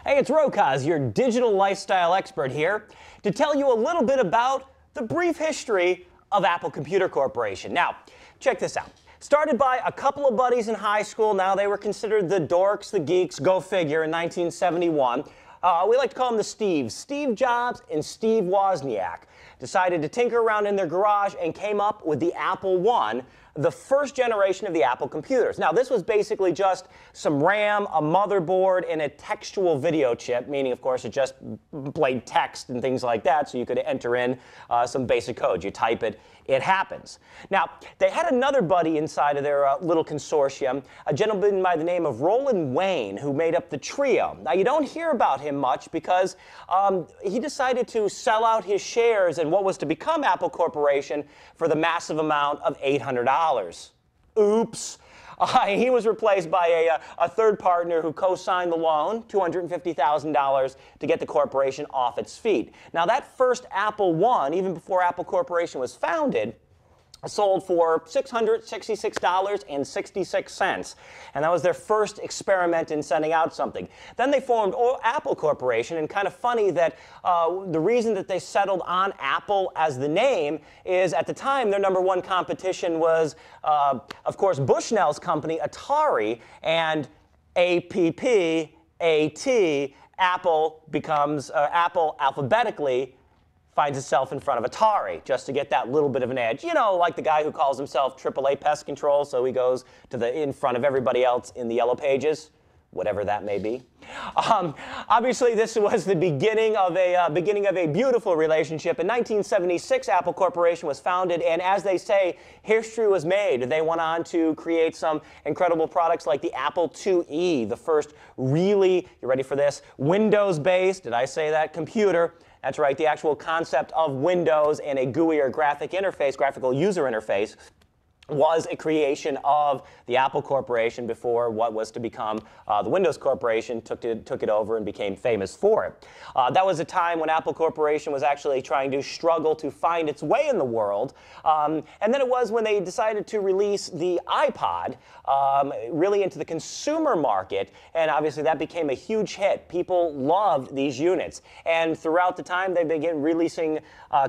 Hey, it's Rokosz, your digital lifestyle expert here, to tell you a little bit about the brief history of Apple Computer Corporation. Now, check this out. Started by a couple of buddies in high school, now they were considered the dorks, the geeks, go figure, in 1971. We like to call them the Steves. Steve Jobs and Steve Wozniak decided to tinker around in their garage and came up with the Apple I, the first generation of the Apple computers. Now, this was basically just some RAM, a motherboard, and a textual video chip, meaning, of course, it just played text and things like that, so you could enter in some basic code. You type it, it happens. Now, they had another buddy inside of their little consortium, a gentleman by the name of Roland Wayne, who made up the trio. Now, you don't hear about him much because he decided to sell out his shares in what was to become Apple Corporation for the massive amount of $800. Oops. He was replaced by a third partner who co-signed the loan, $250,000, to get the corporation off its feet. Now, that first Apple I, even before Apple Corporation was founded, sold for $666.66, and that was their first experiment in sending out something. Then they formed Apple Corporation, and kind of funny that the reason that they settled on Apple as the name is at the time their number one competition was, of course, Bushnell's company, Atari, and APP, Apple becomes, Apple alphabetically finds itself in front of Atari, just to get that little bit of an edge. You know, like the guy who calls himself AAA Pest Control, so he goes to in front of everybody else in the yellow pages, whatever that may be. Obviously, this was the beginning of a beautiful relationship. In 1976, Apple Corporation was founded, and as they say, history was made. They went on to create some incredible products like the Apple IIe, the first really, you ready for this, Windows-based, did I say that, computer. That's right, the actual concept of Windows and a GUI or graphical user interface was a creation of the Apple Corporation before what was to become the Windows Corporation took it over and became famous for it. That was a time when Apple Corporation was actually trying to struggle to find its way in the world. And then it was when they decided to release the iPod really into the consumer market, and obviously that became a huge hit. People loved these units. And throughout the time they began releasing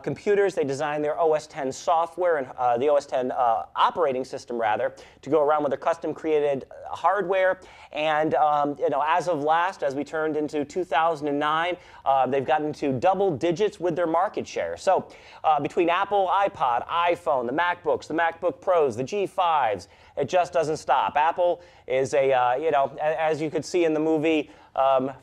computers. They designed their OS X software and the OS X operating system, rather, to go around with their custom-created hardware. And you know, as of last, as we turned into 2009, they've gotten to double digits with their market share. So between Apple, iPod, iPhone, the MacBooks, the MacBook Pros, the G5s, it just doesn't stop. Apple is a, you know, as you could see in the movie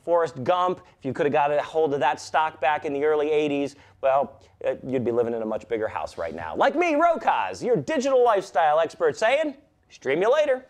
Forrest Gump, if you could have got a hold of that stock back in the early 80s, well, you'd be living in a much bigger house right now. Like me, Rokosz, your digital lifestyle expert, saying, stream you later.